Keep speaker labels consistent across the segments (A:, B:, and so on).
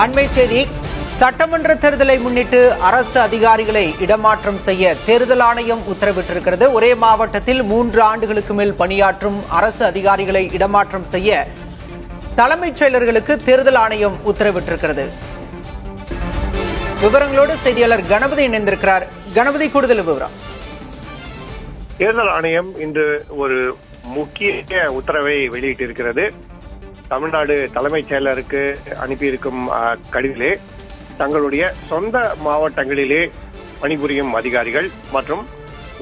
A: அண்மை செய்தி. சட்டமன்ற தேர்தலை முன்னிட்டு அரசு அதிகாரிகளை இடமாற்றம் செய்ய தேர்தல் ஆணையம் உத்தரவிட்டிருக்கிறது. ஒரே மாவட்டத்தில் 3 ஆண்டுகளுக்கு மேல் பணியாற்றும் அரசு அதிகாரிகளை இடமாற்றம் செய்ய தலைமைச் செயலர்களுக்கு தேர்தல் ஆணையம் உத்தரவிட்டிருக்கிறது. விவரங்களோடு செய்தியாளர் கணபதி இணைந்திருக்கிறார். கணபதி, கூடுதல் விவரம்.
B: தேர்தல் ஆணையம் இன்று ஒரு முக்கிய உத்தரவை வெளியிட்டிருக்கிறது. தமிழ்நாடு தலைமைச் செயலருக்கு அனுப்பியிருக்கும் கடிதத்திலே தங்களுடைய சொந்த மாவட்டங்களிலே பணிபுரியும் அதிகாரிகள் மற்றும்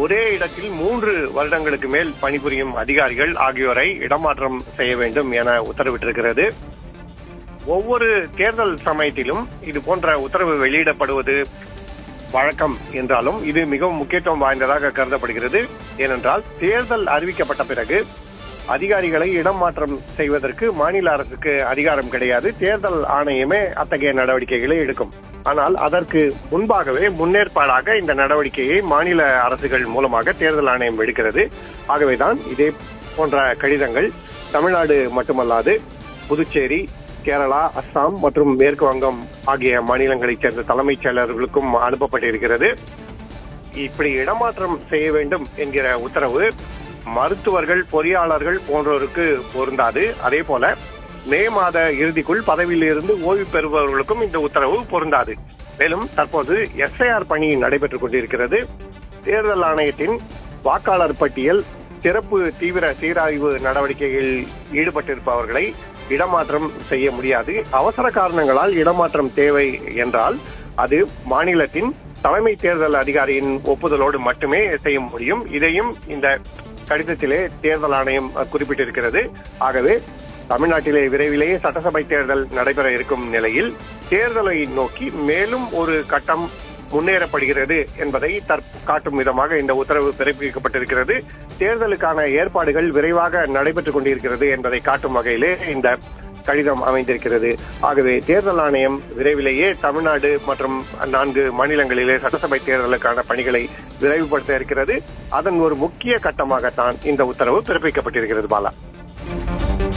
B: ஒரே இடத்தில் 3 வருடங்களுக்கு மேல் பணிபுரியும் அதிகாரிகள் ஆகியோரை இடமாற்றம் செய்ய வேண்டும் என உத்தரவிட்டிருக்கிறது. ஒவ்வொரு தேர்தல் சமயத்திலும் இது போன்ற உத்தரவு வெளியிடப்படுவது வழக்கம் என்றாலும் இது மிகவும் முக்கியத்துவம் வாய்ந்ததாக கருதப்படுகிறது. ஏனென்றால் தேர்தல் அறிவிக்கப்பட்ட பிறகு அதிகாரிகளை இடமாற்றம் செய்வதற்கு மாநில அரசுக்கு அதிகாரம் கிடையாது. தேர்தல் ஆணையமே அத்தகைய நடவடிக்கைகளை எடுக்கும். ஆனால் அதற்கு முன்பாகவே முன்னேற்பாடாக இந்த நடவடிக்கையை மாநில அரசுகள் மூலமாக தேர்தல் ஆணையம் எடுக்கிறது. ஆகவேதான் இதே போன்ற கடிதங்கள் தமிழ்நாடு மட்டுமல்லாது புதுச்சேரி, கேரளா, அஸ்ஸாம் மற்றும் மேற்கு வங்கம் ஆகிய மாநிலங்களைச் சேர்ந்த தலைமைச் செயலர்களுக்கும் அனுப்பப்பட்டிருக்கிறது. இப்படி இடமாற்றம் செய்ய வேண்டும் என்கிற உத்தரவு மருத்துவர்கள், பொறியாளர்கள் போன்றோருக்கு பொருந்தாது. அதே போல மே மாத இறுதிக்குள் பதவியில் இருந்து ஓய்வு பெறுபவர்களுக்கும் இந்த உத்தரவு பொருந்தாது. மேலும் தற்போது எஸ்ஐஆர் பணி நடைபெற்றுக் கொண்டிருக்கிறது. தேர்தல் ஆணையத்தின் வாக்காளர் பட்டியல் சிறப்பு தீவிர சீராய்வு நடவடிக்கைகளில் ஈடுபட்டிருப்பவர்களை இடமாற்றம் செய்ய முடியாது. அவசர காரணங்களால் இடமாற்றம் தேவை என்றால் அது மாநிலத்தின் தலைமை தேர்தல் அதிகாரியின் ஒப்புதலோடு மட்டுமே செய்ய முடியும். இதையும் இந்த கடிதத்திலே தேர்தல் ஆணையம் குறிப்பிட்டிருக்கிறது. ஆகவே தமிழ்நாட்டிலே விரைவிலேயே சட்டசபை தேர்தல் நடைபெற இருக்கும் நிலையில் தேர்தலை நோக்கி மேலும் ஒரு கட்டம் முன்னேறப்படுகிறது என்பதை காட்டும் விதமாக இந்த உத்தரவு பிறப்பிக்கப்பட்டிருக்கிறது. தேர்தலுக்கான ஏற்பாடுகள் விரைவாக நடைபெற்றுக் கொண்டிருக்கிறது என்பதை காட்டும் வகையிலே இந்த கடிதம் அமைந்திருக்கிறது. ஆகவே தேர்தல் ஆணையம் விரைவிலேயே தமிழ்நாடு மற்றும் 4 மாநிலங்களிலே சட்டசபை தேர்தலுக்கான பணிகளை விரைவுபடுத்த இருக்கிறது. அதன் ஒரு முக்கிய கட்டமாகத்தான் இந்த உத்தரவு பிறப்பிக்கப்பட்டிருக்கிறது. பாலா,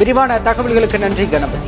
A: விரிவான தகவல்களுக்கு நன்றி கணபதி.